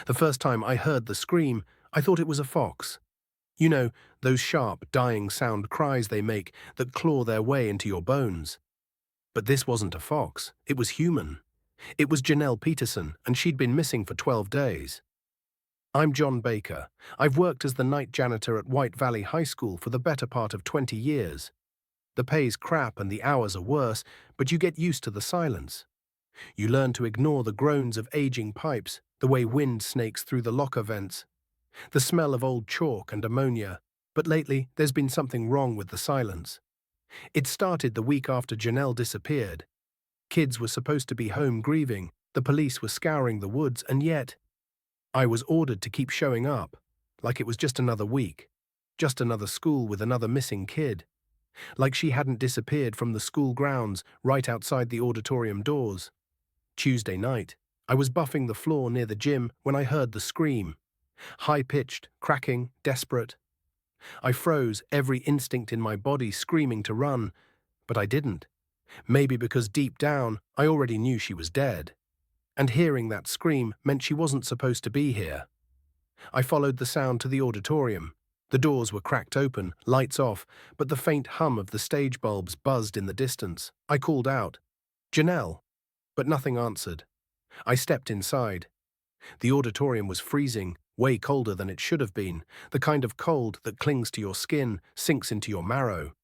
The first time I heard the scream, I thought it was a fox. You know, those sharp, dying sound cries they make that claw their way into your bones. But this wasn't a fox, it was human. It was Janelle Peterson, and she'd been missing for 12 days. I'm John Baker. I've worked as the night janitor at White Valley High School for the better part of 20 years. The pay's crap and the hours are worse, but you get used to the silence. You learn to ignore the groans of aging pipes, the way wind snakes through the locker vents, the smell of old chalk and ammonia. But lately, there's been something wrong with the silence. It started the week after Janelle disappeared. Kids were supposed to be home grieving, the police were scouring the woods, and yet I was ordered to keep showing up, like it was just another week, just another school with another missing kid, like she hadn't disappeared from the school grounds right outside the auditorium doors. Tuesday night, I was buffing the floor near the gym when I heard the scream. High-pitched, cracking, desperate. I froze, every instinct in my body screaming to run, but I didn't. Maybe because deep down, I already knew she was dead. And hearing that scream meant she wasn't supposed to be here. I followed the sound to the auditorium. The doors were cracked open, lights off, but the faint hum of the stage bulbs buzzed in the distance. I called out, "Janelle," but nothing answered. I stepped inside. The auditorium was freezing, way colder than it should have been, the kind of cold that clings to your skin, sinks into your marrow.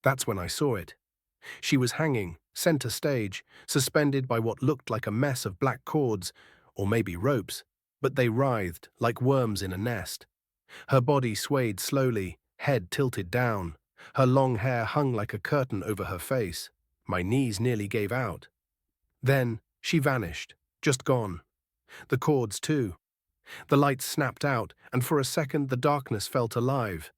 That's when I saw it. She was hanging, center stage, suspended by what looked like a mess of black cords, or maybe ropes, but they writhed like worms in a nest. Her body swayed slowly, head tilted down. Her long hair hung like a curtain over her face. My knees nearly gave out. Then she vanished, just gone. The cords too. The lights snapped out, and for a second the darkness felt alive.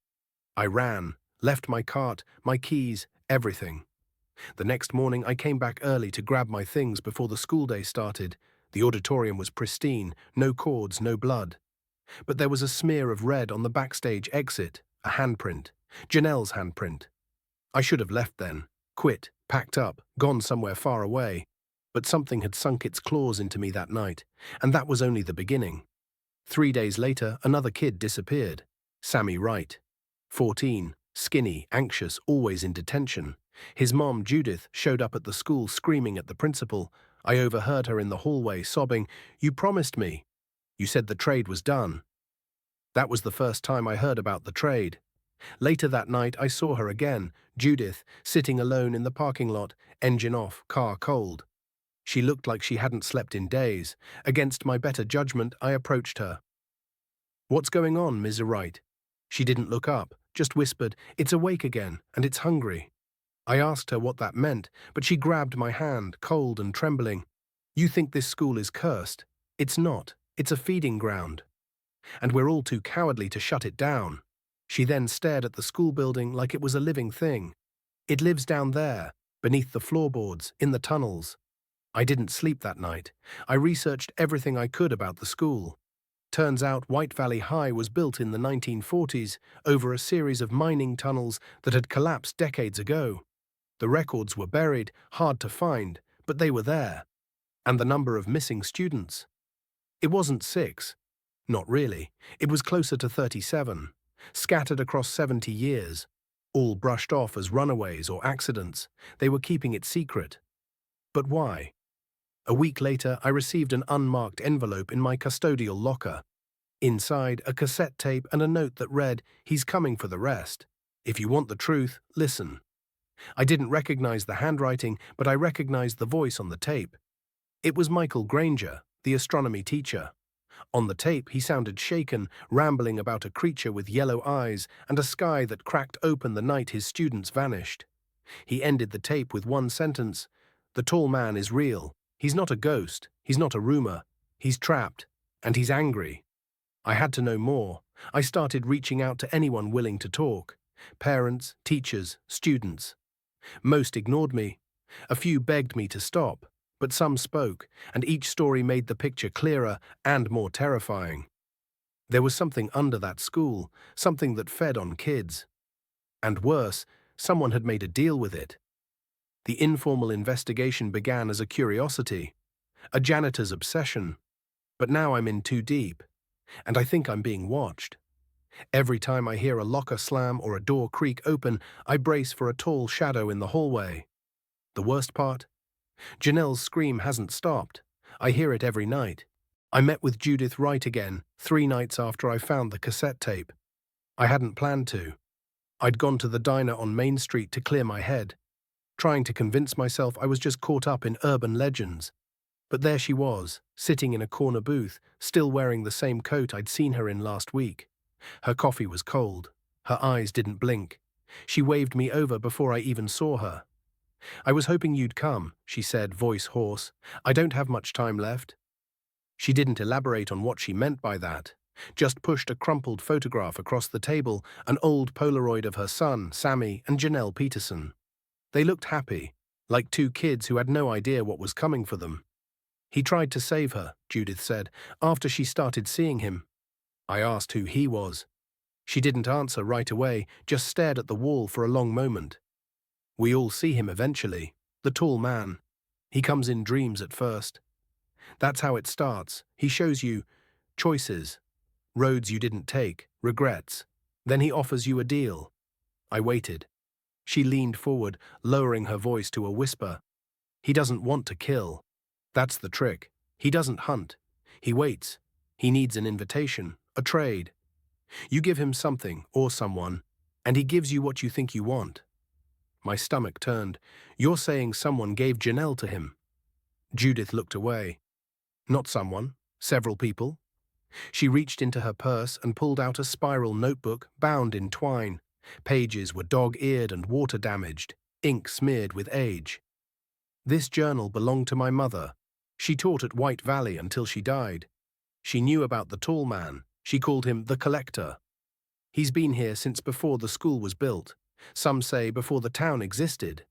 I ran, left my cart, my keys, everything. The next morning I came back early to grab my things before the school day started. The auditorium was pristine, no cords, no blood. But there was a smear of red on the backstage exit, a handprint, Janelle's handprint. I should have left then, quit, packed up, gone somewhere far away. But something had sunk its claws into me that night, and that was only the beginning. 3 days later, another kid disappeared. Sammy Wright. 14, skinny, anxious, always in detention. His mom, Judith, showed up at the school screaming at the principal. I overheard her in the hallway sobbing, "You promised me. You said the trade was done." That was the first time I heard about the trade. Later that night, I saw her again, Judith, sitting alone in the parking lot, engine off, car cold. She looked like she hadn't slept in days. Against my better judgment, I approached her. "What's going on, Ms. Wright?" She didn't look up, just whispered, "It's awake again, and it's hungry." I asked her what that meant, but she grabbed my hand, cold and trembling. "You think this school is cursed? It's not. It's a feeding ground. And we're all too cowardly to shut it down." She then stared at the school building like it was a living thing. "It lives down there, beneath the floorboards, in the tunnels." I didn't sleep that night. I researched everything I could about the school. Turns out White Valley High was built in the 1940s over a series of mining tunnels that had collapsed decades ago. The records were buried, hard to find, but they were there. And the number of missing students. It wasn't 6. Not really. It was closer to 37. Scattered across 70 years. All brushed off as runaways or accidents. They were keeping it secret. But why? A week later, I received an unmarked envelope in my custodial locker. Inside, a cassette tape and a note that read, "He's coming for the rest. If you want the truth, listen." I didn't recognize the handwriting, but I recognized the voice on the tape. It was Michael Granger, the astronomy teacher. On the tape, he sounded shaken, rambling about a creature with yellow eyes and a sky that cracked open the night his students vanished. He ended the tape with one sentence, "The tall man is real. He's not a ghost. He's not a rumor. He's trapped. And he's angry." I had to know more. I started reaching out to anyone willing to talk. Parents, teachers, students. Most ignored me. A few begged me to stop, but some spoke, and each story made the picture clearer and more terrifying. There was something under that school, something that fed on kids. And worse, someone had made a deal with it. The informal investigation began as a curiosity, a janitor's obsession. But now I'm in too deep. and I think I'm being watched. Every time I hear a locker slam or a door creak open, I brace for a tall shadow in the hallway. The worst part? Janelle's scream hasn't stopped. I hear it every night. I met with Judith Wright again, 3 nights after I found the cassette tape. I hadn't planned to. I'd gone to the diner on Main Street to clear my head, trying to convince myself I was just caught up in urban legends. But there she was, sitting in a corner booth, still wearing the same coat I'd seen her in last week. Her coffee was cold. Her eyes didn't blink. She waved me over before I even saw her. "I was hoping you'd come," she said, voice hoarse. "I don't have much time left." She didn't elaborate on what she meant by that, just pushed a crumpled photograph across the table, an old Polaroid of her son, Sammy, and Janelle Peterson. They looked happy, like 2 kids who had no idea what was coming for them. "He tried to save her," Judith said, after she started seeing him. I asked who he was. She didn't answer right away, just stared at the wall for a long moment. "We all see him eventually, the tall man. He comes in dreams at first. That's how it starts. He shows you choices, roads you didn't take, regrets. Then he offers you a deal." I waited. She leaned forward, lowering her voice to a whisper. "He doesn't want to kill. That's the trick. He doesn't hunt. He waits. He needs an invitation, a trade. You give him something, or someone, and he gives you what you think you want." My stomach turned. "You're saying someone gave Janelle to him?" Judith looked away. "Not someone. Several people." She reached into her purse and pulled out a spiral notebook bound in twine. Pages were dog-eared and water-damaged, ink smeared with age. "This journal belonged to my mother. She taught at White Valley until she died. She knew about the tall man. She called him the Collector. He's been here since before the school was built. Some say before the town existed."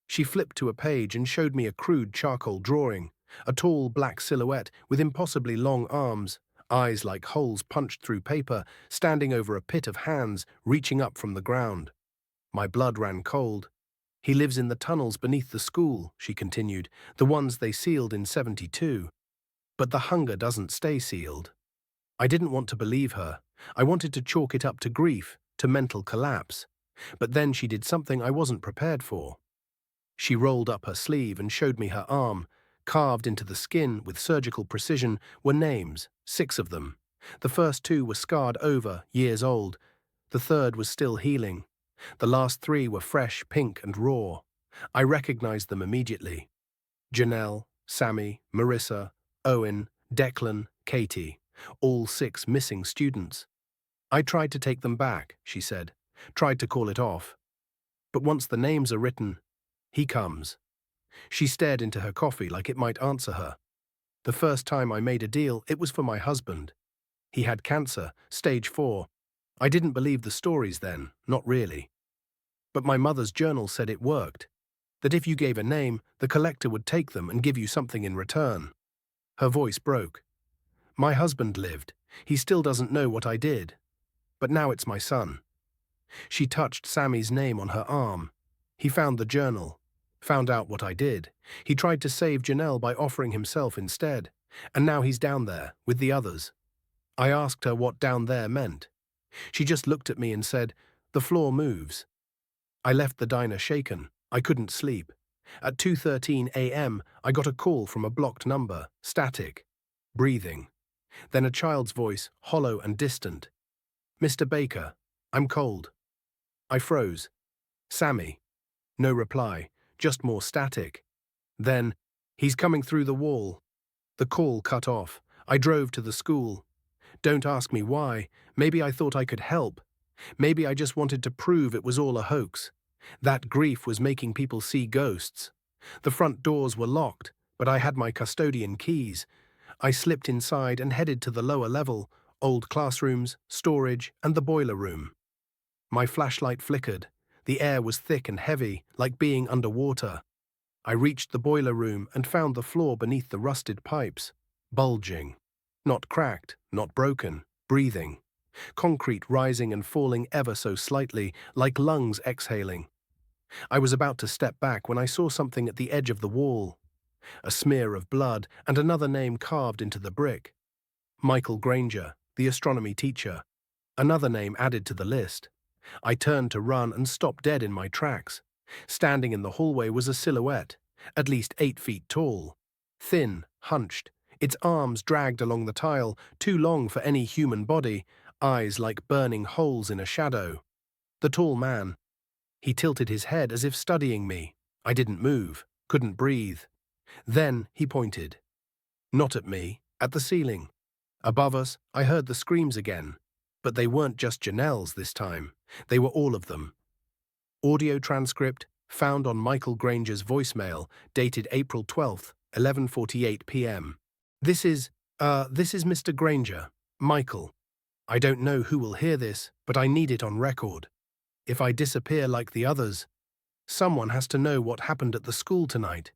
She flipped to a page and showed me a crude charcoal drawing, a tall black silhouette with impossibly long arms, eyes like holes punched through paper, standing over a pit of hands reaching up from the ground. My blood ran cold. "He lives in the tunnels beneath the school," she continued, "the ones they sealed in '72. But the hunger doesn't stay sealed." I didn't want to believe her. I wanted to chalk it up to grief, to mental collapse. But then she did something I wasn't prepared for. She rolled up her sleeve and showed me her arm. Carved into the skin with surgical precision were names, 6 of them. The first 2 were scarred over, years old. The third was still healing. The last 3 were fresh, pink, and raw. I recognized them immediately. Janelle, Sammy, Marissa, Owen, Declan, Katie. All 6 missing students. "I tried to take them back," she said. "Tried to call it off. But once the names are written, he comes." She stared into her coffee like it might answer her. "The first time I made a deal, it was for my husband. He had cancer, stage 4. I didn't believe the stories then, not really. But my mother's journal said it worked, that if you gave a name, the collector would take them and give you something in return." Her voice broke. "My husband lived. He still doesn't know what I did. But now it's my son." She touched Sammy's name on her arm. "He found the journal, found out what I did. He tried to save Janelle by offering himself instead. And now he's down there, with the others." I asked her what down there meant. She just looked at me and said, "The floor moves." I left the diner shaken. I couldn't sleep. At 2:13 a.m., I got a call from a blocked number, static, breathing. Then a child's voice, hollow and distant. "Mr. Baker, I'm cold." I froze. "Sammy." No reply, just more static. Then, "He's coming through the wall." The call cut off. I drove to the school. Don't ask me why. Maybe I thought I could help. Maybe I just wanted to prove it was all a hoax. That grief was making people see ghosts. The front doors were locked, but I had my custodian keys. I slipped inside and headed to the lower level, old classrooms, storage, and the boiler room. My flashlight flickered. The air was thick and heavy, like being underwater. I reached the boiler room and found the floor beneath the rusted pipes, bulging. Not cracked, not broken, breathing. Concrete rising and falling ever so slightly, like lungs exhaling. I was about to step back when I saw something at the edge of the wall. A smear of blood and another name carved into the brick. Michael Granger, the astronomy teacher. Another name added to the list. I turned to run and stopped dead in my tracks. Standing in the hallway was a silhouette, at least 8 feet tall. Thin, hunched, its arms dragged along the tile, too long for any human body, eyes like burning holes in a shadow. The tall man. He tilted his head as if studying me. I didn't move, couldn't breathe. Then he pointed. Not at me, at the ceiling. Above us, I heard the screams again. But they weren't just Janelle's this time. They were all of them. Audio transcript found on Michael Granger's voicemail, dated April 12th, 11:48 p.m. This is Mr. Granger. Michael. I don't know who will hear this, but I need it on record. If I disappear like the others, someone has to know what happened at the school tonight.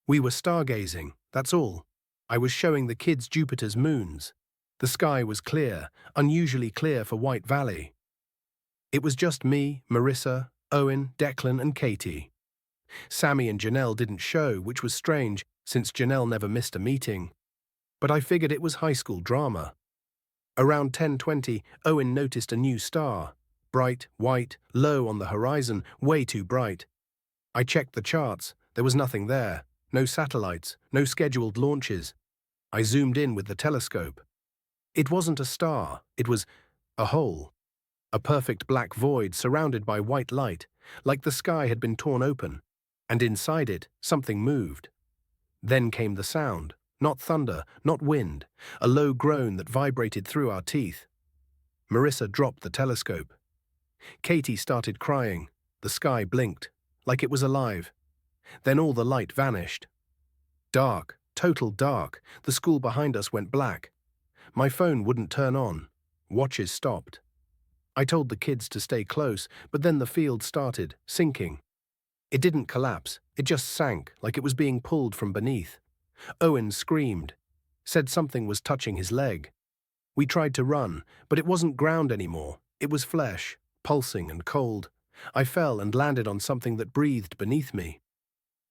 We were stargazing, that's all. I was showing the kids Jupiter's moons. The sky was clear, unusually clear for White Valley. It was just me, Marissa, Owen, Declan, and Katie. Sammy and Janelle didn't show, which was strange, since Janelle never missed a meeting. But I figured it was high school drama. Around 10:20, Owen noticed a new star. Bright, white, low on the horizon, way too bright. I checked the charts. There was nothing there. No satellites, no scheduled launches. I zoomed in with the telescope. It wasn't a star, it was a hole. A perfect black void surrounded by white light, like the sky had been torn open. And inside it, something moved. Then came the sound, not thunder, not wind, a low groan that vibrated through our teeth. Marissa dropped the telescope. Katie started crying. The sky blinked, like it was alive. Then all the light vanished. Dark, total dark. The school behind us went black. My phone wouldn't turn on. Watches stopped. I told the kids to stay close, but then the field started, sinking. It didn't collapse, it just sank, like it was being pulled from beneath. Owen screamed, said something was touching his leg. We tried to run, but it wasn't ground anymore. It was flesh, pulsing and cold. I fell and landed on something that breathed beneath me.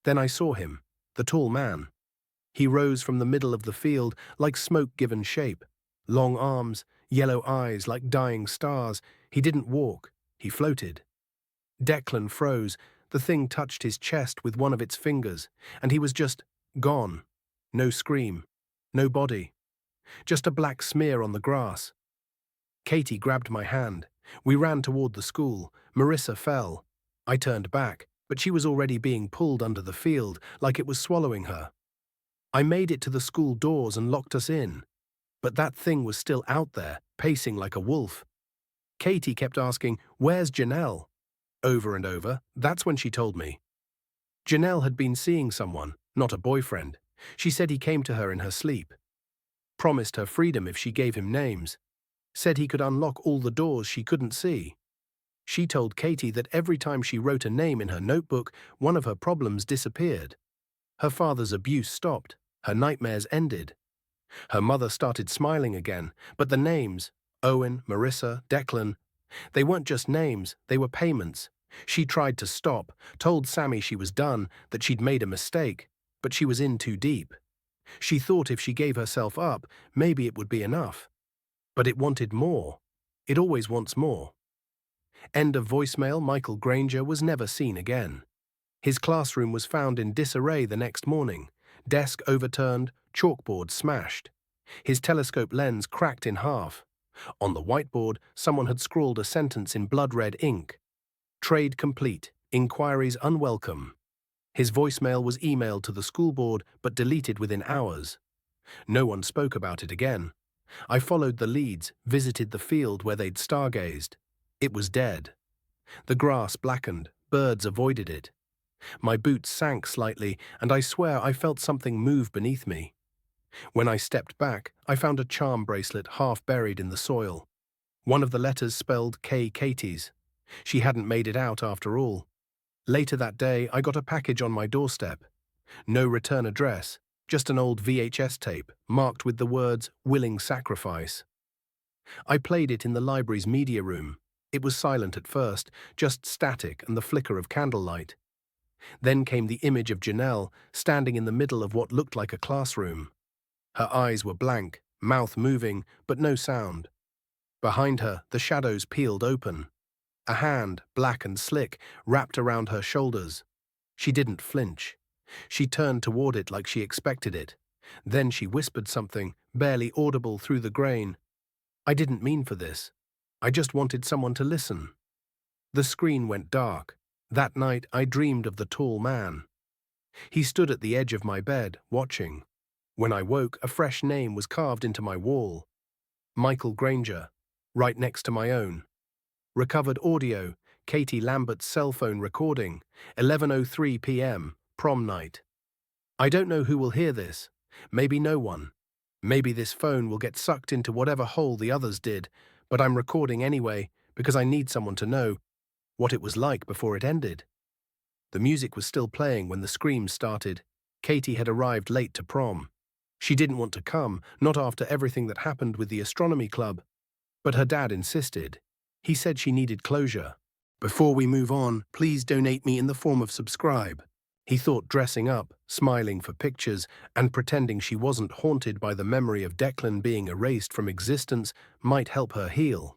Then I saw him, the tall man. He rose from the middle of the field like smoke given shape. Long arms, yellow eyes like dying stars. He didn't walk, he floated. Declan froze. The thing touched his chest with one of its fingers, and he was just gone. No scream, no body. Just a black smear on the grass. Katie grabbed my hand. We ran toward the school. Marissa fell. I turned back, but she was already being pulled under the field, like it was swallowing her. I made it to the school doors and locked us in. But that thing was still out there, pacing like a wolf. Katie kept asking, "Where's Janelle?" Over and over. That's when she told me. Janelle had been seeing someone, not a boyfriend. She said he came to her in her sleep. Promised her freedom if she gave him names. Said he could unlock all the doors she couldn't see. She told Katie that every time she wrote a name in her notebook, one of her problems disappeared. Her father's abuse stopped. Her nightmares ended. Her mother started smiling again, but the names, Owen, Marissa, Declan, they weren't just names, they were payments. She tried to stop, told Sammy she was done, that she'd made a mistake, but she was in too deep. She thought if she gave herself up, maybe it would be enough. But it wanted more. It always wants more. End of voicemail. Michael Granger was never seen again. His classroom was found in disarray the next morning. Desk overturned, chalkboard smashed. His telescope lens cracked in half. On the whiteboard, someone had scrawled a sentence in blood-red ink. Trade complete. Inquiries unwelcome. His voicemail was emailed to the school board but deleted within hours. No one spoke about it again. I followed the leads, visited the field where they'd stargazed. It was dead. The grass blackened, birds avoided it. My boots sank slightly, and I swear I felt something move beneath me. When I stepped back, I found a charm bracelet half buried in the soil. One of the letters spelled K. Katie's. She hadn't made it out after all. Later that day, I got a package on my doorstep. No return address, just an old VHS tape, marked with the words, "Willing Sacrifice." I played it in the library's media room. It was silent at first, just static and the flicker of candlelight. Then came the image of Janelle, standing in the middle of what looked like a classroom. Her eyes were blank, mouth moving, but no sound. Behind her, the shadows peeled open. A hand, black and slick, wrapped around her shoulders. She didn't flinch. She turned toward it like she expected it. Then she whispered something, barely audible through the grain. I didn't mean for this. I just wanted someone to listen. The screen went dark. That night I dreamed of the tall man. He stood at the edge of my bed, watching. When I woke, a fresh name was carved into my wall. Michael Granger, right next to my own. Recovered audio, Katie Lambert's cell phone recording, 11:03 p.m., prom night. I don't know who will hear this. Maybe no one. Maybe this phone will get sucked into whatever hole the others did, but I'm recording anyway because I need someone to know what it was like before it ended. The music was still playing when the screams started. Katie had arrived late to prom. She didn't want to come, not after everything that happened with the astronomy club. But her dad insisted. He said she needed closure. Before we move on, please donate me in the form of subscribe. He thought dressing up, smiling for pictures, and pretending she wasn't haunted by the memory of Declan being erased from existence might help her heal.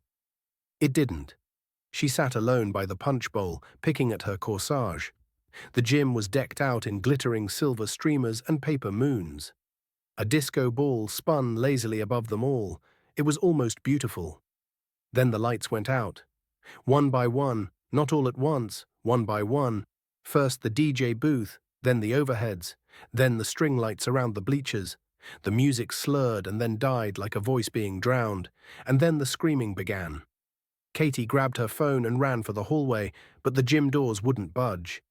It didn't. She sat alone by the punch bowl, picking at her corsage. The gym was decked out in glittering silver streamers and paper moons. A disco ball spun lazily above them all. It was almost beautiful. Then the lights went out. One by one, not all at once, one by one. First the DJ booth, then the overheads, then the string lights around the bleachers. The music slurred and then died like a voice being drowned, and then the screaming began. Katie grabbed her phone and ran for the hallway, but the gym doors wouldn't budge.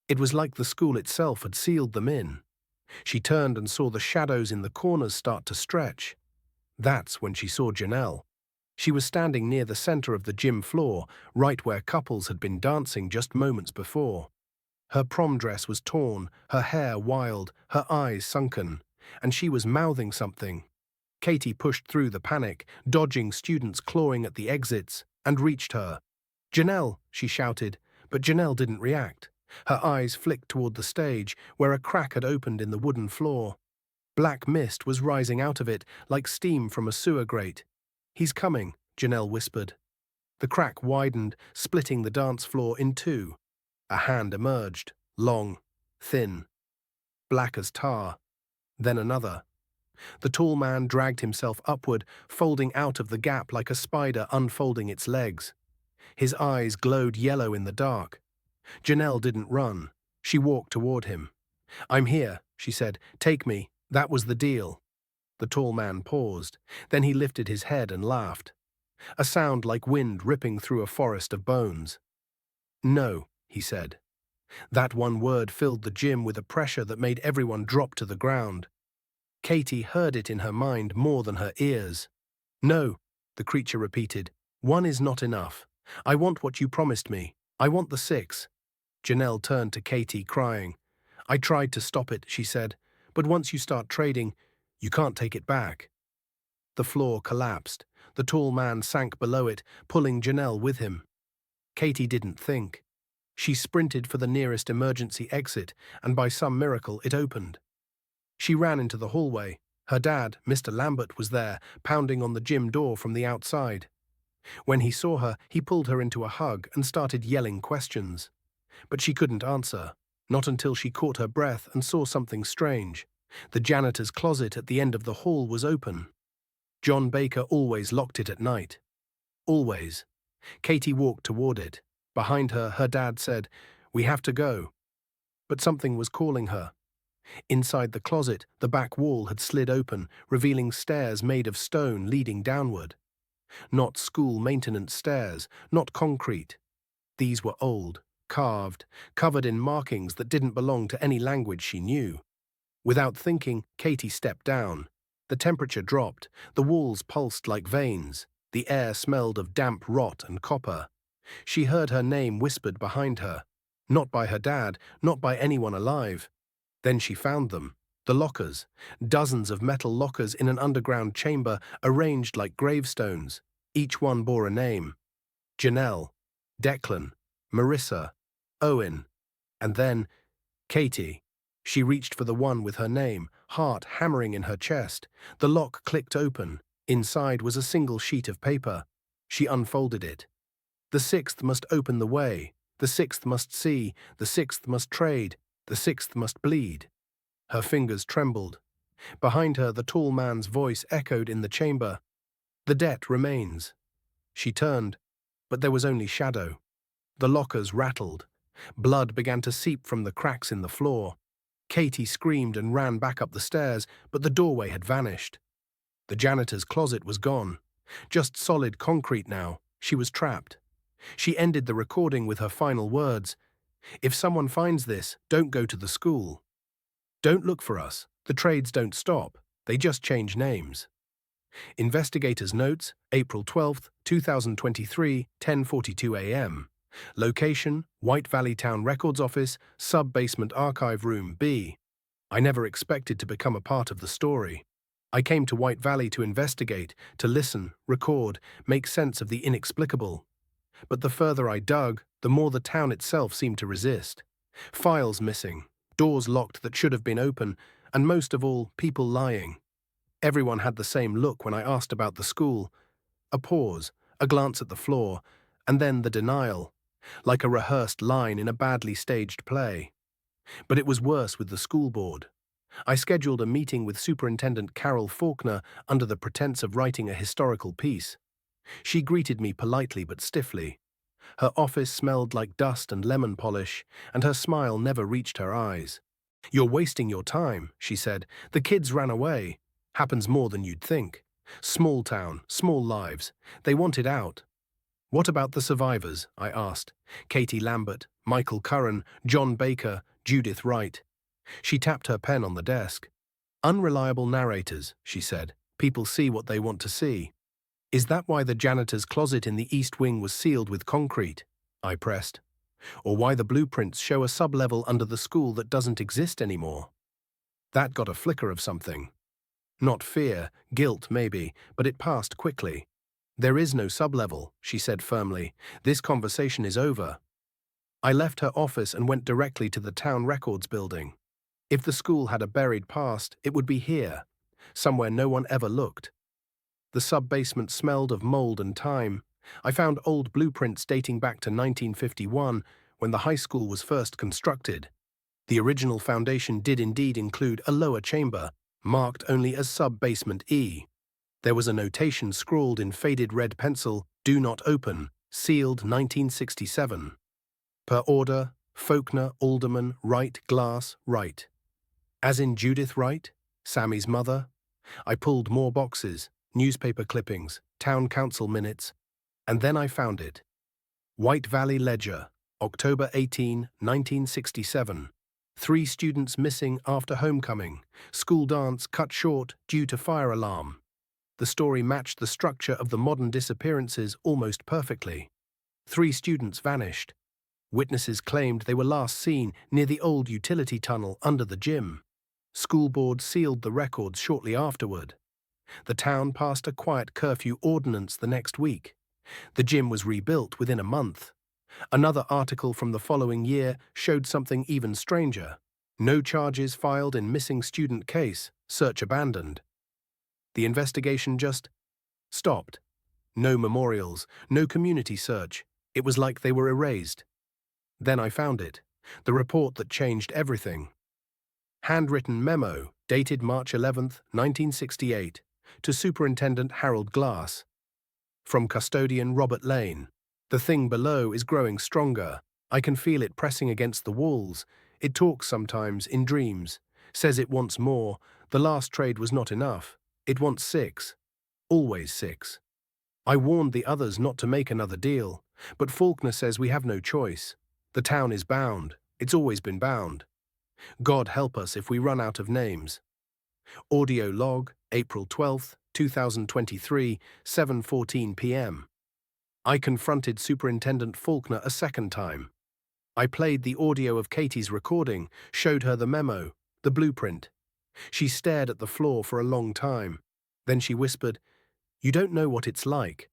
It was like the school itself had sealed them in. She turned and saw the shadows in the corners start to stretch. That's when she saw Janelle. She was standing near the center of the gym floor, right where couples had been dancing just moments before. Her prom dress was torn, her hair wild, her eyes sunken, and she was mouthing something. Katie pushed through the panic, dodging students clawing at the exits, and reached her. "Janelle," she shouted, but Janelle didn't react. Her eyes flicked toward the stage, where a crack had opened in the wooden floor. Black mist was rising out of it, like steam from a sewer grate. "He's coming," Janelle whispered. The crack widened, splitting the dance floor in two. A hand emerged, long, thin, black as tar. Then another. The tall man dragged himself upward, folding out of the gap like a spider unfolding its legs. His eyes glowed yellow in the dark. Janelle didn't run. She walked toward him. "I'm here," she said. "Take me. That was the deal." The tall man paused. Then he lifted his head and laughed. A sound like wind ripping through a forest of bones. "No," he said. That one word filled the gym with a pressure that made everyone drop to the ground. Katie heard it in her mind more than her ears. "No," the creature repeated. "One is not enough. I want what you promised me. I want the 6. Janelle turned to Katie, crying. "I tried to stop it," she said, "but once you start trading, you can't take it back." The floor collapsed. The tall man sank below it, pulling Janelle with him. Katie didn't think. She sprinted for the nearest emergency exit, and by some miracle it opened. She ran into the hallway. Her dad, Mr. Lambert, was there, pounding on the gym door from the outside. When he saw her, he pulled her into a hug and started yelling questions. But she couldn't answer, not until she caught her breath and saw something strange. The janitor's closet at the end of the hall was open. John Baker always locked it at night. Always. Katie walked toward it. Behind her, her dad said, "We have to go." But something was calling her. Inside the closet, the back wall had slid open, revealing stairs made of stone leading downward. Not school maintenance stairs, not concrete. These were old, carved, covered in markings that didn't belong to any language she knew. Without thinking, Katie stepped down. The temperature dropped, the walls pulsed like veins, the air smelled of damp rot and copper. She heard her name whispered behind her. Not by her dad, not by anyone alive. Then she found them, the lockers, dozens of metal lockers in an underground chamber arranged like gravestones. Each one bore a name. Janelle, Declan, Marissa, Owen, and then Katie. She reached for the one with her name, heart hammering in her chest. The lock clicked open. Inside was a single sheet of paper. She unfolded it. The sixth must open the way. The sixth must see. The sixth must trade. The sixth must bleed. Her fingers trembled. Behind her, the tall man's voice echoed in the chamber. The debt remains. She turned, but there was only shadow. The lockers rattled. Blood began to seep from the cracks in the floor. Katie screamed and ran back up the stairs, but the doorway had vanished. The janitor's closet was gone. Just solid concrete now. She was trapped. She ended the recording with her final words. If someone finds this, don't go to the school. Don't look for us. The trades don't stop. They just change names. Investigators' notes, April 12, 2023, 10:42 a.m. Location, White Valley Town Records Office, Sub-Basement Archive Room B. I never expected to become a part of the story. I came to White Valley to investigate, to listen, record, make sense of the inexplicable. But the further I dug, the more the town itself seemed to resist. Files missing, doors locked that should have been open, and most of all, people lying. Everyone had the same look when I asked about the school. A pause, a glance at the floor, and then the denial, like a rehearsed line in a badly staged play. But it was worse with the school board. I scheduled a meeting with Superintendent Carol Faulkner under the pretense of writing a historical piece. She greeted me politely but stiffly. Her office smelled like dust and lemon polish, and her smile never reached her eyes. "You're wasting your time," she said. "The kids ran away. Happens more than you'd think. Small town, small lives. They wanted out." "What about the survivors?" I asked. "Katie Lambert, Michael Curran, John Baker, Judith Wright." She tapped her pen on the desk. "Unreliable narrators," she said. "People see what they want to see." "Is that why the janitor's closet in the East Wing was sealed with concrete?" I pressed. "Or why the blueprints show a sublevel under the school that doesn't exist anymore?" That got a flicker of something. Not fear, guilt maybe, but it passed quickly. "There is no sublevel," she said firmly. "This conversation is over." I left her office and went directly to the town records building. If the school had a buried past, it would be here, somewhere no one ever looked. The sub-basement smelled of mold and time. I found old blueprints dating back to 1951, when the high school was first constructed. The original foundation did indeed include a lower chamber, marked only as sub-basement E. There was a notation scrawled in faded red pencil, "Do not open, sealed 1967. Per order, Faulkner, Alderman, Wright, Glass, Wright." As in Judith Wright, Sammy's mother. I pulled more boxes, newspaper clippings, town council minutes, and then I found it. White Valley Ledger, October 18, 1967. 3 students missing after homecoming. School dance cut short due to fire alarm. The story matched the structure of the modern disappearances almost perfectly. 3 students vanished. Witnesses claimed they were last seen near the old utility tunnel under the gym. School board sealed the records shortly afterward. The town passed a quiet curfew ordinance the next week. The gym was rebuilt within a month. Another article from the following year showed something even stranger. No charges filed in missing student case, search abandoned. The investigation just stopped. No memorials, no community search. It was like they were erased. Then I found it, the report that changed everything. Handwritten memo, dated March 11, 1968, to Superintendent Harold Glass. From Custodian Robert Lane. "The thing below is growing stronger. I can feel it pressing against the walls. It talks sometimes, in dreams. Says it wants more. The last trade was not enough. It wants 6. Always 6. I warned the others not to make another deal, but Faulkner says we have no choice. The town is bound. It's always been bound. God help us if we run out of names." Audio log, April 12, 2023, 7:14 p.m. I confronted Superintendent Faulkner a second time. I played the audio of Katie's recording, showed her the memo, the blueprint. She stared at the floor for a long time. Then she whispered, "You don't know what it's like.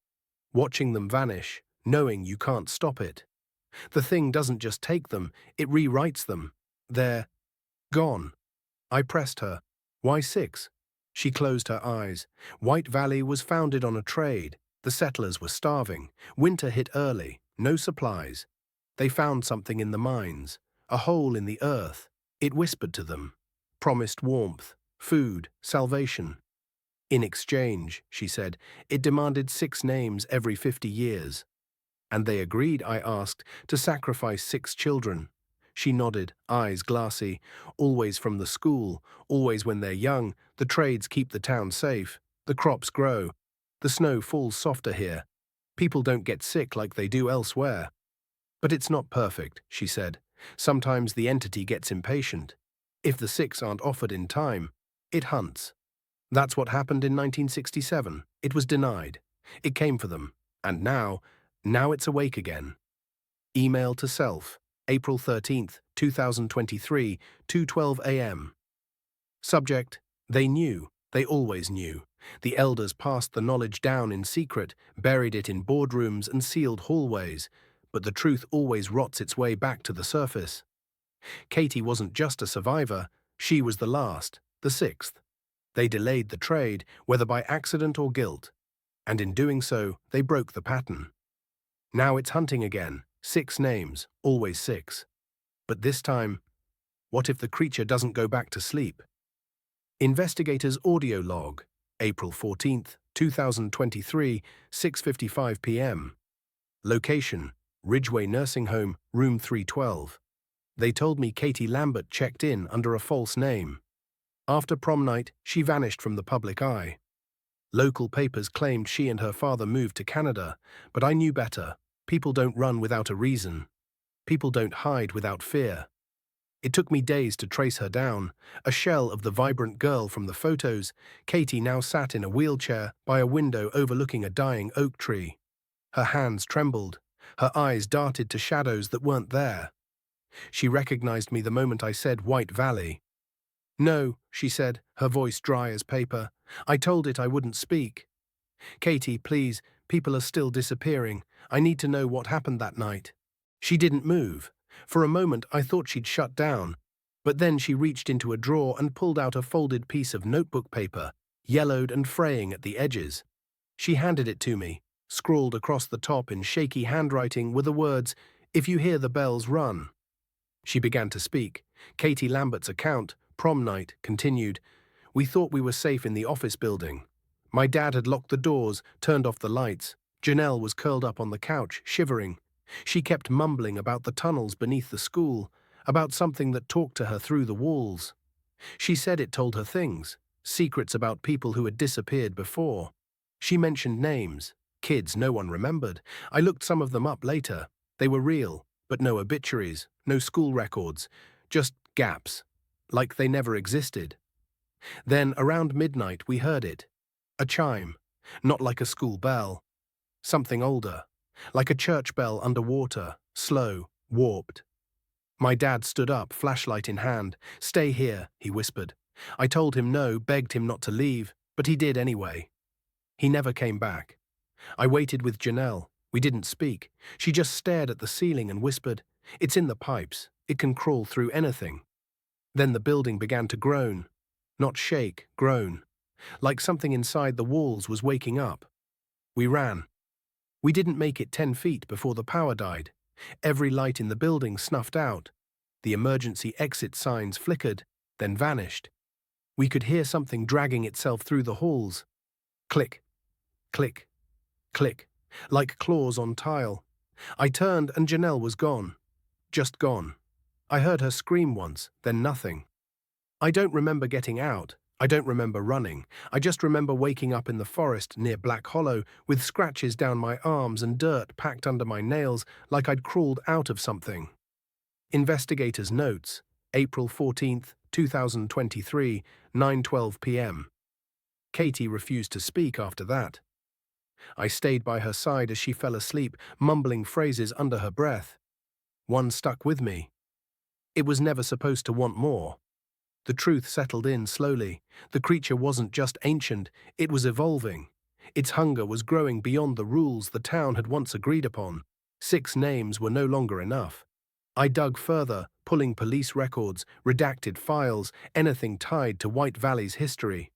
Watching them vanish, knowing you can't stop it. The thing doesn't just take them, it rewrites them. They're Gone. I pressed her. Why 6? She closed her eyes. White Valley was founded on a trade. The settlers were starving. Winter hit early. No supplies. They found something in the mines. A hole in the earth. It whispered to them. Promised warmth, food, salvation. In exchange, she said, it demanded 6 names every 50 years. And they agreed, I asked, to sacrifice 6 children. She nodded, eyes glassy. Always from the school, always when they're young, the trades keep the town safe. The crops grow. The snow falls softer here. People don't get sick like they do elsewhere. But it's not perfect, she said. Sometimes the entity gets impatient. If the 6 aren't offered in time, it hunts. That's what happened in 1967. It was denied. It came for them. And now it's awake again. Email to self, April 13th, 2023, 2:12 a.m. Subject, they knew. They always knew. The elders passed the knowledge down in secret, buried it in boardrooms and sealed hallways, but the truth always rots its way back to the surface. Katie wasn't just a survivor, she was the last, the 6th. They delayed the trade, whether by accident or guilt, and in doing so, they broke the pattern. Now it's hunting again, 6 names, always 6. But this time, what if the creature doesn't go back to sleep? Investigators' audio log, April 14th, 2023, 6:55 p.m. Location, Ridgeway Nursing Home, room 312. They told me Katie Lambert checked in under a false name. After prom night, she vanished from the public eye. Local papers claimed she and her father moved to Canada, but I knew better. People don't run without a reason. People don't hide without fear. It took me days to trace her down, a shell of the vibrant girl from the photos. Katie now sat in a wheelchair by a window overlooking a dying oak tree. Her hands trembled. Her eyes darted to shadows that weren't there. She recognized me the moment I said White Valley. No, she said, her voice dry as paper. I told it I wouldn't speak. Katie, please, people are still disappearing. I need to know what happened that night. She didn't move. For a moment I thought she'd shut down, but then she reached into a drawer and pulled out a folded piece of notebook paper, yellowed and fraying at the edges. She handed it to me. Scrawled across the top in shaky handwriting were the words, "If you hear the bells, run." She began to speak. Katie Lambert's account, prom night, continued. We thought we were safe in the office building. My dad had locked the doors, turned off the lights. Janelle was curled up on the couch, shivering. She kept mumbling about the tunnels beneath the school, about something that talked to her through the walls. She said it told her things, secrets about people who had disappeared before. She mentioned names, kids no one remembered. I looked some of them up later. They were real, but no obituaries, no school records, just gaps, like they never existed. Then, around midnight, we heard it. A chime, not like a school bell. Something older, like a church bell underwater, slow, warped. My dad stood up, flashlight in hand. Stay here, he whispered. I told him no, begged him not to leave, but he did anyway. He never came back. I waited with Janelle. We didn't speak. She just stared at the ceiling and whispered, "It's in the pipes. It can crawl through anything." Then the building began to groan. Not shake, groan. Like something inside the walls was waking up. We ran. We didn't make it 10 feet before the power died. Every light in the building snuffed out. The emergency exit signs flickered, then vanished. We could hear something dragging itself through the halls. Click, click, click, like claws on tile. I turned and Janelle was gone. Just gone. I heard her scream once, then nothing. I don't remember getting out. I don't remember running. I just remember waking up in the forest near Black Hollow with scratches down my arms and dirt packed under my nails like I'd crawled out of something. Investigators' notes, April 14th, 2023, 9:12 p.m. Katie refused to speak after that. I stayed by her side as she fell asleep, mumbling phrases under her breath. One stuck with me. It was never supposed to want more. The truth settled in slowly. The creature wasn't just ancient, it was evolving. Its hunger was growing beyond the rules the town had once agreed upon. 6 names were no longer enough. I dug further, pulling police records, redacted files, anything tied to White Valley's history.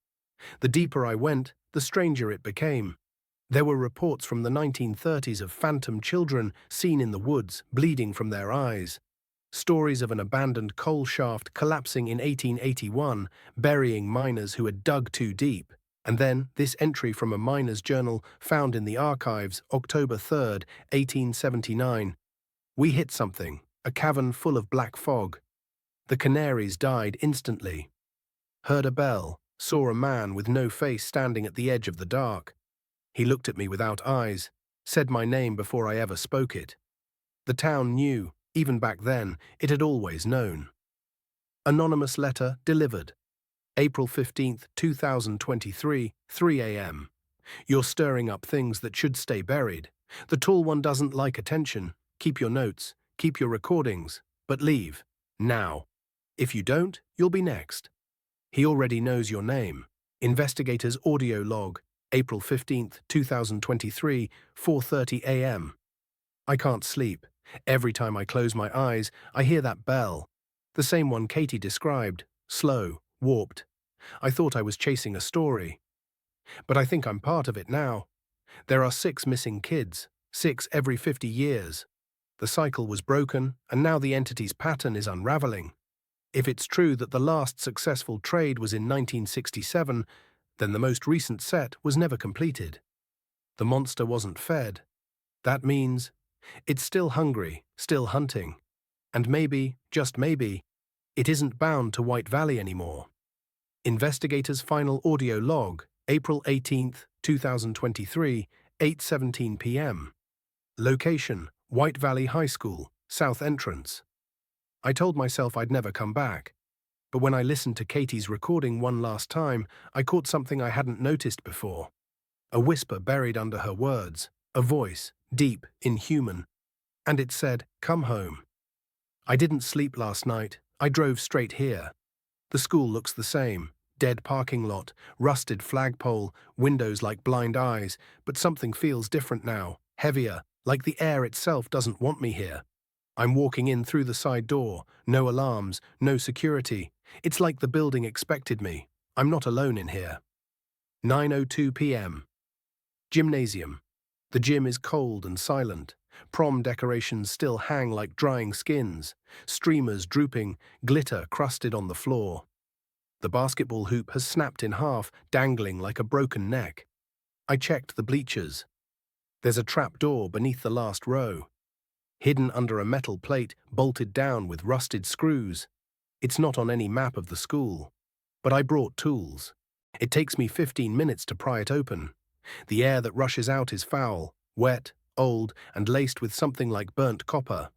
The deeper I went, the stranger it became. There were reports from the 1930s of phantom children seen in the woods, bleeding from their eyes. Stories of an abandoned coal shaft collapsing in 1881, burying miners who had dug too deep. And then this entry from a miner's journal found in the archives, October 3rd, 1879. We hit something, a cavern full of black fog. The canaries died instantly. Heard a bell, saw a man with no face standing at the edge of the dark. He looked at me without eyes, said my name before I ever spoke it. The town knew, even back then, it had always known. Anonymous letter delivered. April 15th, 2023, 3 a.m. You're stirring up things that should stay buried. The tall one doesn't like attention. Keep your notes, keep your recordings, but leave. Now. If you don't, you'll be next. He already knows your name. Investigator's audio log, April 15th, 2023, 4:30 a.m. I can't sleep. Every time I close my eyes, I hear that bell. The same one Katie described, slow, warped. I thought I was chasing a story. But I think I'm part of it now. There are 6 missing kids, 6 every 50 years. The cycle was broken, and now the entity's pattern is unraveling. If it's true that the last successful trade was in 1967, then the most recent set was never completed. The monster wasn't fed. That means it's still hungry, still hunting. And maybe, just maybe, it isn't bound to White Valley anymore. Investigator's final audio log, April 18th, 2023, 8:17 p.m. Location, White Valley High School, South Entrance. I told myself I'd never come back. But when I listened to Katie's recording one last time, I caught something I hadn't noticed before. A whisper buried under her words, a voice, deep, inhuman. And it said, "Come home." I didn't sleep last night. I drove straight here. The school looks the same. Dead parking lot, rusted flagpole, windows like blind eyes, but something feels different now, heavier, like the air itself doesn't want me here. I'm walking in through the side door, no alarms, no security. It's like the building expected me. I'm not alone in here. 9:02 p.m. Gymnasium. The gym is cold and silent. Prom decorations still hang like drying skins, streamers drooping, glitter crusted on the floor. The basketball hoop has snapped in half, dangling like a broken neck. I checked the bleachers. There's a trap door beneath the last row, hidden under a metal plate bolted down with rusted screws. It's not on any map of the school. But I brought tools. It takes me 15 minutes to pry it open. The air that rushes out is foul, wet, old, and laced with something like burnt copper.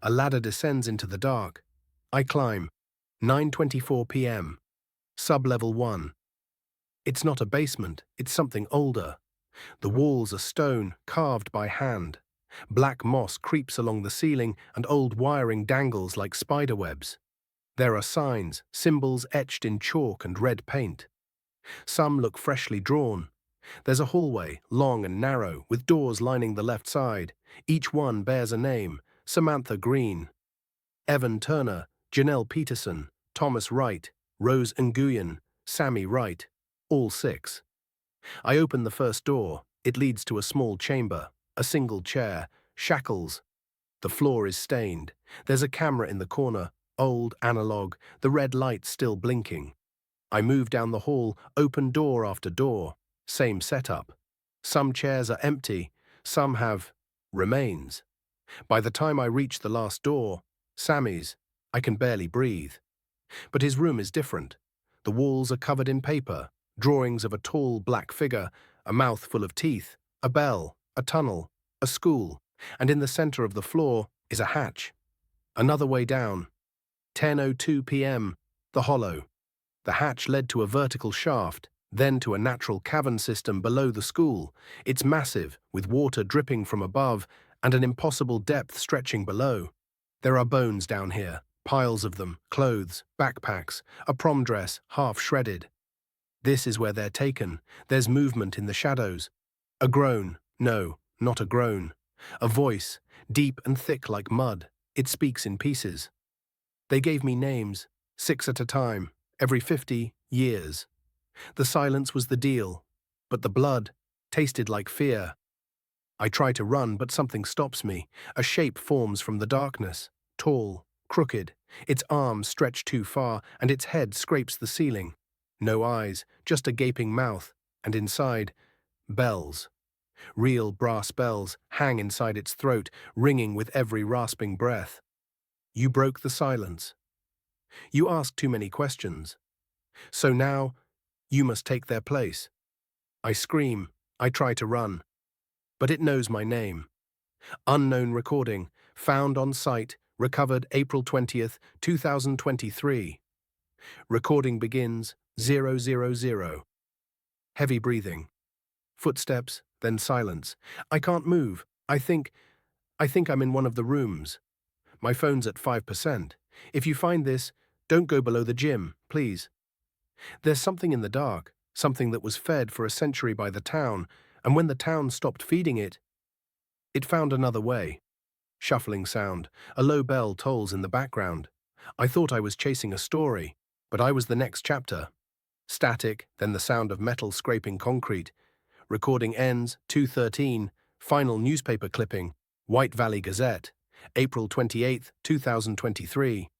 A ladder descends into the dark. I climb. 9:24 p.m. Sub-level 1. It's not a basement, it's something older. The walls are stone, carved by hand. Black moss creeps along the ceiling and old wiring dangles like spiderwebs. There are signs, symbols etched in chalk and red paint. Some look freshly drawn. There's a hallway, long and narrow, with doors lining the left side. Each one bears a name: Samantha Green, Evan Turner, Janelle Peterson, Thomas Wright, Rose Nguyen, Sammy Wright, all 6. I open the first door. It leads to a small chamber, a single chair, shackles. The floor is stained. There's a camera in the corner, old, analog, the red light still blinking. I move down the hall, open door after door. Same setup. Some chairs are empty, some have remains. By the time I reach the last door, Sammy's, I can barely breathe. But his room is different. The walls are covered in paper, drawings of a tall black figure, a mouth full of teeth, a bell, a tunnel, a school, and in the center of the floor is a hatch. Another way down. 10:02 p.m. The hollow. The hatch led to a vertical shaft, then to a natural cavern system below the school. It's massive, with water dripping from above and an impossible depth stretching below. There are bones down here, piles of them, clothes, backpacks, a prom dress half shredded. This is where they're taken. There's movement in the shadows. A groan. No, not a groan. A voice, deep and thick like mud. It speaks in pieces. They gave me names, 6 at a time, every 50 years. The silence was the deal, but the blood tasted like fear. I try to run, but something stops me. A shape forms from the darkness, tall, crooked, its arms stretched too far, and its head scrapes the ceiling. No eyes, just a gaping mouth, and inside, bells. Real brass bells hang inside its throat, ringing with every rasping breath. You broke the silence. You asked too many questions. So now, you must take their place. I scream, I try to run, but it knows my name. Unknown recording, found on site, recovered April 20th, 2023. Recording begins 000. Heavy breathing. Footsteps, then silence. I can't move. I think I'm in one of the rooms. My phone's at 5%. If you find this, don't go below the gym, please. There's something in the dark, something that was fed for a century by the town, and when the town stopped feeding it, it found another way. Shuffling sound, a low bell tolls in the background. I thought I was chasing a story, but I was the next chapter. Static, then the sound of metal scraping concrete. Recording ends, 2:13, final newspaper clipping, White Valley Gazette, April 28th, 2023.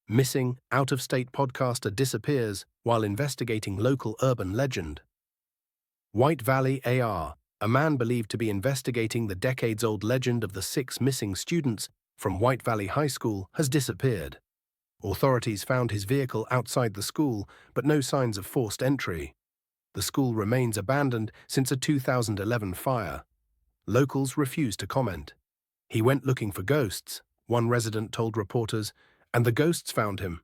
Missing, out-of-state podcaster disappears while investigating local urban legend. White Valley AR, a man believed to be investigating the decades-old legend of the 6 missing students from White Valley High School, has disappeared. Authorities found his vehicle outside the school, but no signs of forced entry. The school remains abandoned since a 2011 fire. Locals refuse to comment. He went looking for ghosts, one resident told reporters, and the ghosts found him.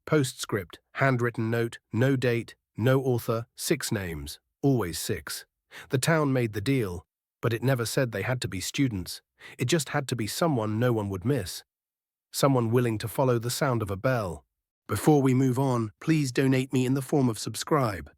Postscript, handwritten note, no date, no author, 6 names, always 6. The town made the deal, but it never said they had to be students. It just had to be someone no one would miss. Someone willing to follow the sound of a bell. Before we move on, please donate me in the form of subscribe.